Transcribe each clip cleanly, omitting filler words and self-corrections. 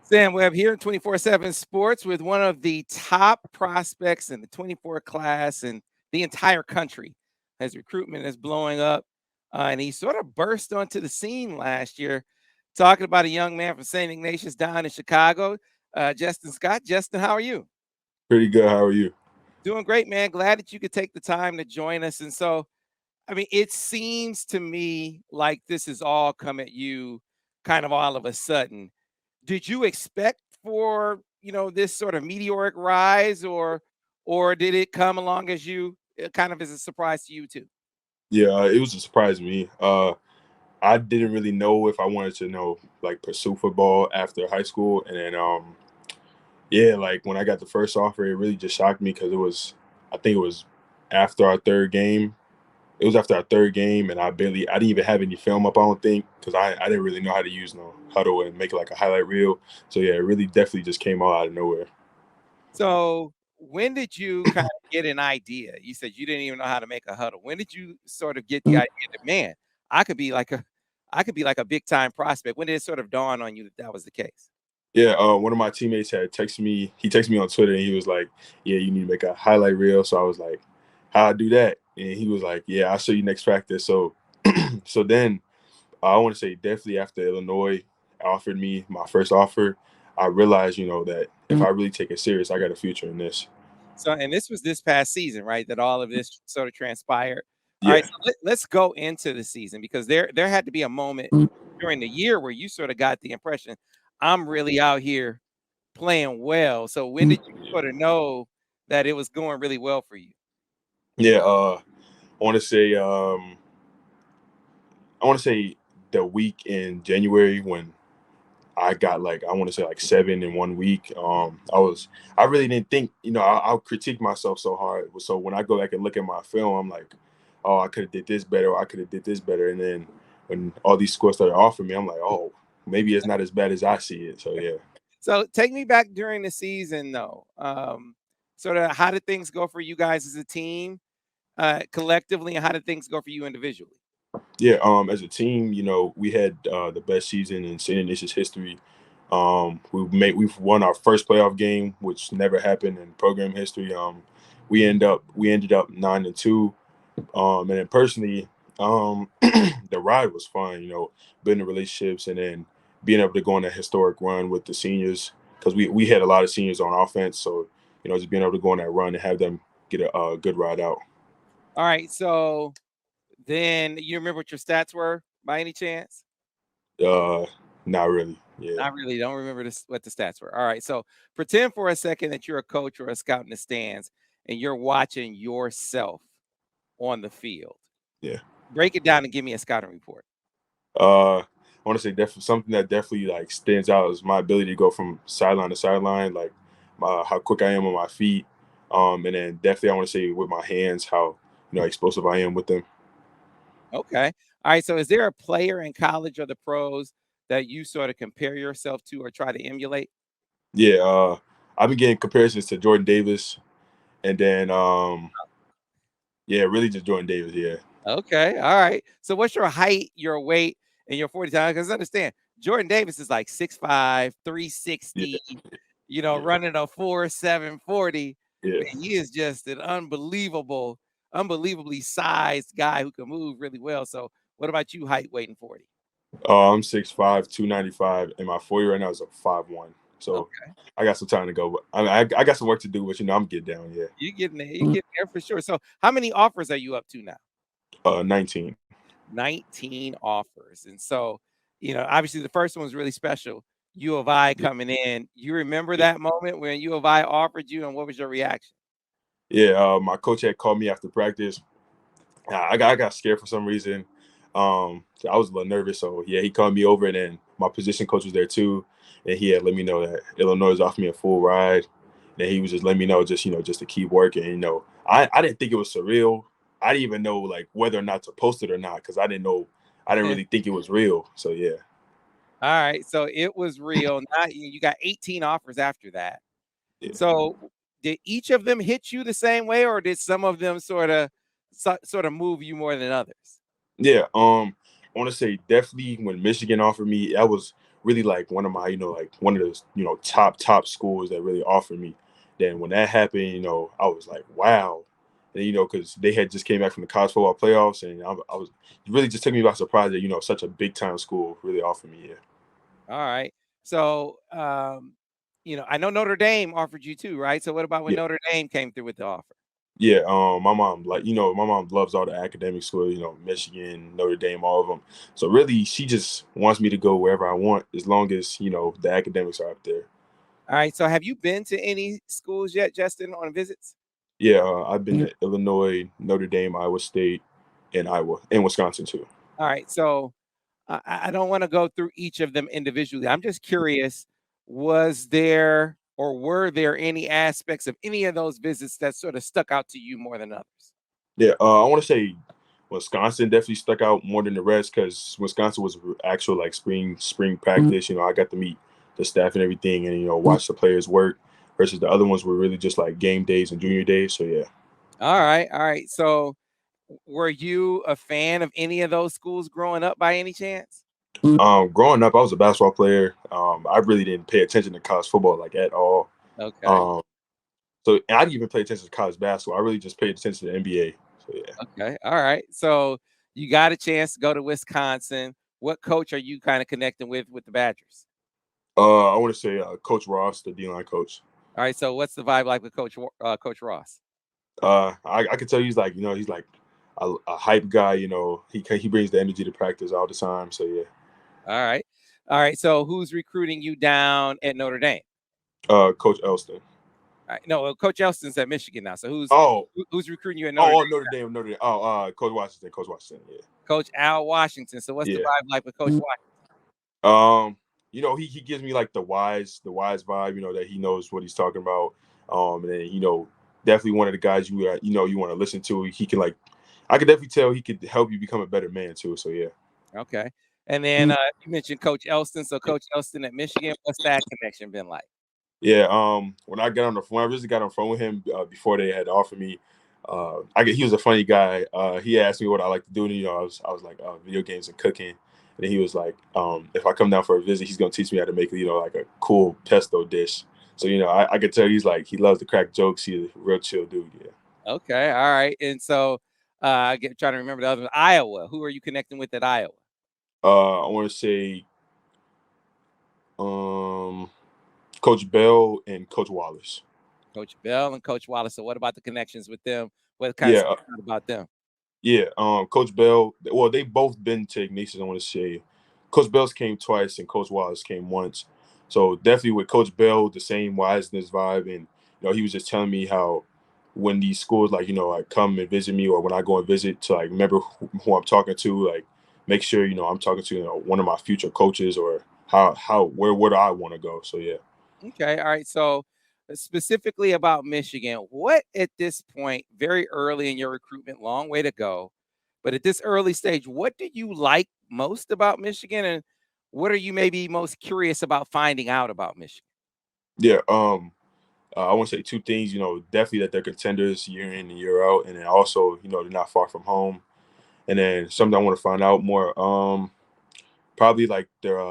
Sam Webb here in 24/7 Sports with one of the top prospects in the 24 class and the entire country. His recruitment is blowing up, and he sort of burst onto the scene last year, talking about a young man from St. Ignatius down in Chicago, Justin Scott. Justin, how are you? Pretty good. How are you? Doing great, man. Glad that you could take the time to join us. And so, I mean, it seems to me like this has all come at you kind of all of a sudden. Did you expect for, this sort of meteoric rise, or did it come along as you kind of as a surprise to you too? Yeah, it was a surprise to me. I didn't really know if I wanted to like pursue football after high school, and then yeah, like when I got the first offer, it really just shocked me because I think it was after our third game. It was after our third game, and I didn't even have any film up. I don't think because I didn't really know how to use no huddle and make like a highlight reel. So yeah, it really definitely just came out of nowhere. So when did you kind of get an idea? You said you didn't even know how to make a huddle. When did you sort of get the idea that, man, I could be like a I could be like a big time prospect? When did it sort of dawn on you that that was the case? Yeah, one of my teammates had texted me. He texted me on Twitter, and he was like, "Yeah, you need to make a highlight reel." So I was like, "How I do that?" And he was like, "Yeah, I'll show you next practice." So, so then I want to say definitely after Illinois offered me my first offer, I realized that if I really take it serious, I got a future in this. So, and this was this past season, right? That all of this sort of transpired. All right, Yeah, so let's go into the season because there had to be a moment during the year where you sort of got the impression, I'm really out here playing well. So when did you yeah, sort of know that it was going really well for you? yeah. I want to say, I want to say the week in January when I got like I want to say like 7 in 1 week. I really didn't think I'll critique myself so hard. So when I go back and look at my film, I'm like, oh, I could have did this better, or I could have did this better. And then when all these scores started offering me, I'm like, oh, maybe it's not as bad as I see it. So yeah, So take me back during the season, though. Sort of how did things go for you guys as a team, collectively, and how did things go for you individually? yeah. As a team, we had the best season in St. Ignatius history. We've won our first playoff game, which never happened in program history. We ended up 9-2. And then personally, the ride was fun, building relationships and then being able to go on a historic run with the seniors because we had a lot of seniors on offense. So, just being able to go on that run and have them get a good ride out. All right, so then you remember what your stats were by any chance? Uh, Not really. Yeah. I really don't remember this, what the stats were. All right, so pretend for a second that you're a coach or a scout in the stands and you're watching yourself on the field. Yeah. Break it down and give me a scouting report. I want to say definitely something that definitely like stands out is my ability to go from sideline to sideline, like how quick I am on my feet. And then definitely I want to say with my hands how explosive I am with them. Okay. All right. So is there a player in college or the pros that you sort of compare yourself to or try to emulate? Yeah, I've been getting comparisons to Jordan Davis, and then yeah, really just Jordan Davis. Yeah, Okay. All right. So what's your height, your weight, and your 40 times? Because understand, Jordan Davis is like 6'5", yeah, 360, yeah, running a 4.740. yeah. Man, he is just an unbelievably sized guy who can move really well. So what about you, height, weight, and 40? I'm 6'5", 295, and my 40 right now is a 5'1". So Okay. I got some time to go, but I got some work to do. But I'm getting down. Yeah, You getting there. You getting there for sure. So how many offers are you up to now? 19. 19 offers. And so, obviously the first one was really special. U of I Yeah, coming in. You remember yeah. that moment when U of I offered you and what was your reaction? Yeah, my coach had called me after practice. I got scared for some reason. So I was a little nervous. So yeah, he called me over, and then my position coach was there too, and he had let me know that Illinois was offering me a full ride. And he was just letting me know, just to keep working. I didn't think it was surreal. I didn't even know like whether or not to post it or not because I didn't know. I didn't really think it was real. So yeah, All right. So it was real. Now you got 18 offers after that. yeah, So did each of them hit you the same way, or did some of them sort of move you more than others? yeah. I want to say definitely when Michigan offered me, that was really like one of my, like one of those, top schools that really offered me. Then when that happened, I was like, wow. And, because they had just came back from the college football playoffs, and I was it really just took me by surprise that such a big time school really offered me. Yeah, All right. So, I know Notre Dame offered you too, right? So what about when yeah, Notre Dame came through with the offer? yeah. My mom, like, my mom loves all the academic schools, Michigan, Notre Dame, all of them. So really, she just wants me to go wherever I want, as long as the academics are up there. All right. So have you been to any schools yet, Justin, on visits? Yeah, I've been to Illinois, Notre Dame, Iowa State, and Iowa, and Wisconsin too. All right. So I don't want to go through each of them individually. I'm just curious, was there or were there any aspects of any of those visits that sort of stuck out to you more than others? Yeah, I want to say Wisconsin definitely stuck out more than the rest because Wisconsin was actual like spring practice. I got to meet the staff and everything, and watch the players work. Versus the other ones were really just like game days and junior days. So yeah, All right. All right. So were you a fan of any of those schools growing up by any chance? growing up, I was a basketball player. I really didn't pay attention to college football like at all. Okay. Um, so and I didn't even pay attention to college basketball. I really just paid attention to the NBA. So yeah. Okay. All right. So you got a chance to go to Wisconsin. What coach are you kind of connecting with the Badgers? I want to say Coach Ross, the D line coach. All right. So what's the vibe like with Coach Ross? I could tell he's like he's like a hype guy. He brings the energy to practice all the time. So yeah. All right. All right. So who's recruiting you down at Notre Dame? Coach Elston. All right. No, Coach Elston's at Michigan now. So Oh, who's recruiting you at Notre Notre Dame? Dame, Notre Dame. Oh, Coach Washington, Coach Washington. Yeah, Coach Al Washington. So what's the yeah. vibe like with Coach Washington? He gives me like the wise vibe. That he knows what he's talking about. And then definitely one of the guys you want to listen to. He can like, I could definitely tell he could help you become a better man too. So yeah. Okay. And then you mentioned Coach Elston. So Coach Elston at Michigan, what's that connection been like? Yeah, when I originally got on the phone with him before they had offered me, he was a funny guy. He asked me what I like to do, and I was like video games and cooking. And then he was like, if I come down for a visit, he's gonna teach me how to make like a cool pesto dish. So I could tell he's like he loves to crack jokes. He's a real chill dude. Yeah. Okay. All right. And so trying to remember the other one. Iowa. Who are you connecting with at Iowa? I want to say um, Coach Bell and Coach Wallace. Coach Bell and Coach Wallace. So what about the connections with them? What kind of Yeah, stuff about them? Yeah, Coach Bell. Well, they both been to Ignatius. I want to say, Coach Bell's came twice and Coach Wallace came once. So definitely with Coach Bell, the same wiseness vibe, and he was just telling me how when these schools like like come and visit me, or when I go and visit, to like remember who I'm talking to, like make sure I'm talking to one of my future coaches, or where do I want to go. So yeah. Okay. All right. So specifically about Michigan, what at this point, very early in your recruitment, long way to go, but at this early stage, what do you like most about Michigan, and what are you maybe most curious about finding out about Michigan? Yeah, I want to say two things. Definitely that they're contenders year in and year out, and then also they're not far from home. And then something I want to find out more, probably like their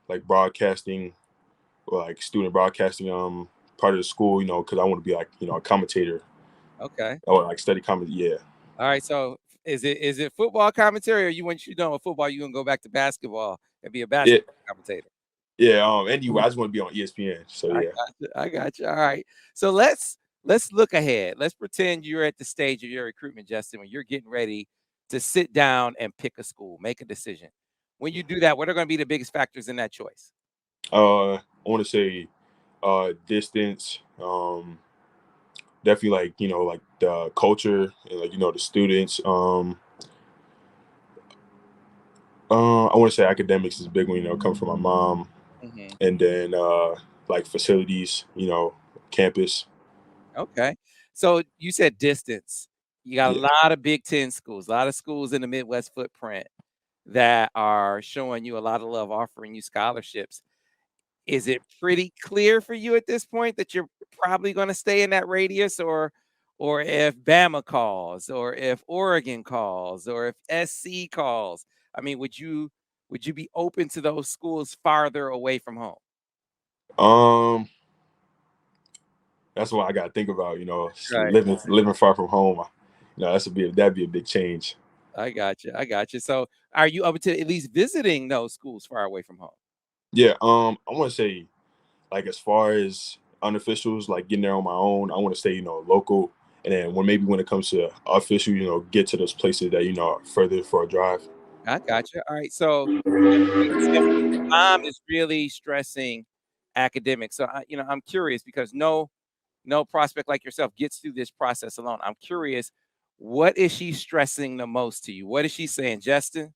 like broadcasting, or like student broadcasting part of the school, because I want to be like a commentator. Okay. I want to like study comment. Yeah, All right. So is it football commentary, or you once you're done with football, you gonna go back to basketball and be a yeah, basketball commentator? yeah. Anyway, I just want to be on ESPN. So I yeah. got you. I got you. All right. So let's look ahead. Let's pretend you're at the stage of your recruitment, Justin, when you're getting ready to sit down and pick a school, make a decision. When you do that, what are going to be the biggest factors in that choice? I want to say distance. Definitely like like the culture and like the students. I want to say academics is a big one. Come from my mom, Hmm. and then like facilities. Campus. Okay. So you said distance. You got a Yeah. lot of Big Ten schools, a lot of schools in the Midwest footprint that are showing you a lot of love, offering you scholarships. Is it pretty clear for you at this point that you're probably gonna stay in that radius, or if Bama calls, or if Oregon calls, or if SC calls? I mean, would you be open to those schools farther away from home? Um, that's what I got to think about. Right. Living far from home. That'd be a big change. I got you. I got you. So, are you open to at least visiting those schools far away from home? Yeah. I want to say, like, as far as unofficials, like getting there on my own, I want to stay, local. And then when it comes to official, get to those places that are further for a drive. I got you. All right. So, you said your mom is really stressing academics. So, I'm curious because no prospect like yourself gets through this process alone. I'm curious, what is she stressing the most to you? What is she saying, Justin?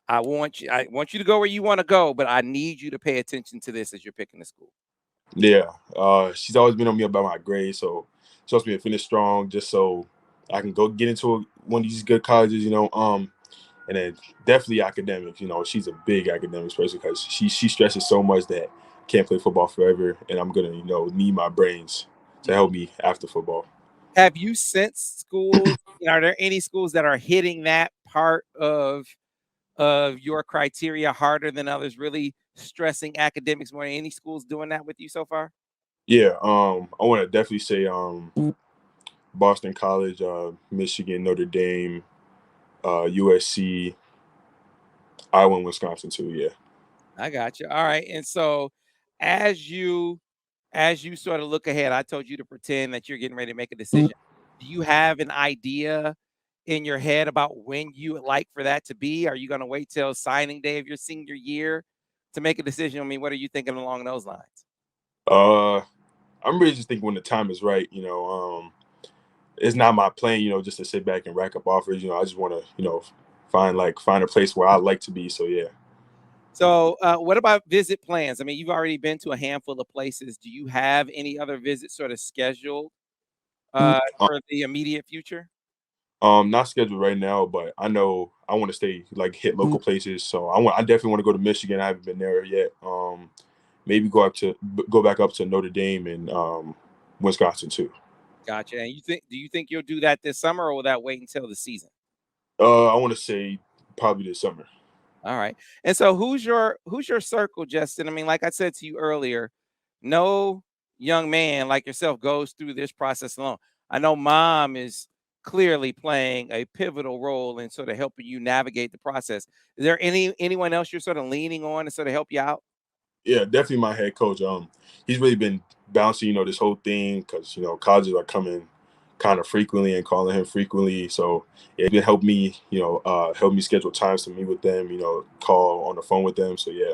I want you to go where you want to go, but I need you to pay attention to this as you're picking the school. Yeah. She's always been on me about my grades, so she wants me to finish strong just so I can go get into one of these good colleges. And then definitely academics. She's a big academics person because she stresses so much that I can't play football forever, and I'm gonna need my brains to Mhm. help me after football. Have you sensed schools? Are there any schools that are hitting that part of your criteria harder than others, really stressing academics more? Any schools doing that with you so far? Yeah, I want to definitely say Boston College, Michigan, Notre Dame, USC, Iowa, and Wisconsin too. Yeah. I got you. All right. And so as you as you sort of look ahead, I told you to pretend that you're getting ready to make a decision. Do you have an idea in your head about when you would like for that to be? Are you going to wait till signing day of your senior year to make a decision? I mean, what are you thinking along those lines? Uh, I'm really just thinking when the time is right. It's not my plan, just to sit back and rack up offers. I just want to, find a place where I like to be. So yeah. So, what about visit plans? I mean, you've already been to a handful of places. Do you have any other visits sort of scheduled for the immediate future? Not scheduled right now, but I know I want to stay like hit local places. So I definitely want to go to Michigan. I haven't been there yet. Maybe go back up to Notre Dame and Wisconsin too. Gotcha. And do you think you'll do that this summer, or will that wait until the season? I want to say probably this summer. All right. And so who's your circle, Justin? I mean, like I said to you earlier, no young man like yourself goes through this process alone. I know mom is clearly playing a pivotal role in sort of helping you navigate the process. Is there anyone else you're sort of leaning on to sort of help you out? Yeah, definitely my head coach. He's really been bouncing, this whole thing because colleges are coming kind of frequently and calling him frequently. So yeah, it's been help me schedule times to meet with them. Call on the phone with them. So yeah.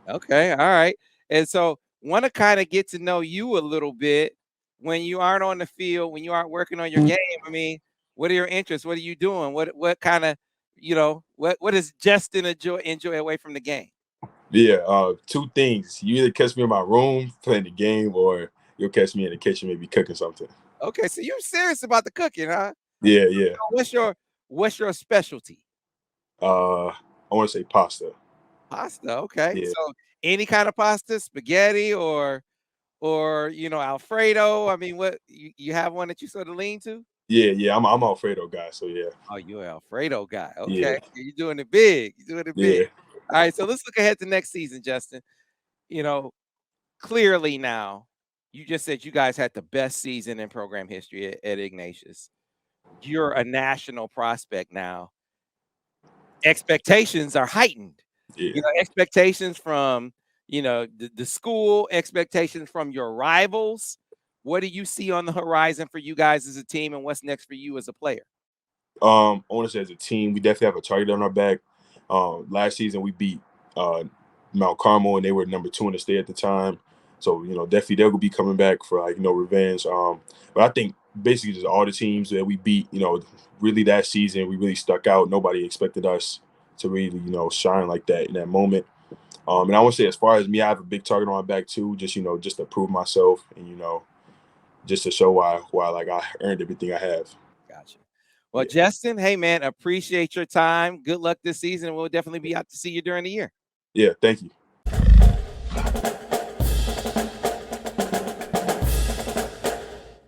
Okay, all right. And so want to kind of get to know you a little bit when you aren't on the field, when you aren't working on your game. I mean, what are your interests? What are you doing? What kind of, what does Justin enjoy away from the game? Yeah, two things. You either catch me in my room playing the game, or you'll catch me in the kitchen, maybe cooking something. Okay, so you're serious about the cooking, huh? Yeah, yeah. So what's your specialty? I want to say pasta. Pasta. Okay. Yeah, So any kind of pasta, spaghetti or Alfredo. I mean, what you have one that you sort of lean to? yeah, yeah. I'm Alfredo guy, so yeah, Oh, you're an Alfredo guy. Okay. yeah, You're doing it big. You're doing it big. yeah, All right. So let's look ahead to next season, Justin. You know, clearly now, you just said you guys had the best season in program history at Ignatius. You're a national prospect now. Expectations are heightened. yeah. Expectations from, the school, expectations from your rivals. What do you see on the horizon for you guys as a team, and what's next for you as a player? I want to say as a team, we definitely have a target on our back. Last season we beat uh, Mount Carmel, and they were number 2 in the state at the time. So definitely they'll be coming back for revenge. But I think basically just all the teams that we beat, really that season we really stuck out. Nobody expected us to really shine like that in that moment. And I want to say as far as me, I have a big target on my back too. Just just to prove myself and just to show why like I earned everything I have. Gotcha. Well, Yeah, Justin, hey man, appreciate your time. Good luck this season. We'll definitely be out to see you during the year. yeah. Thank you.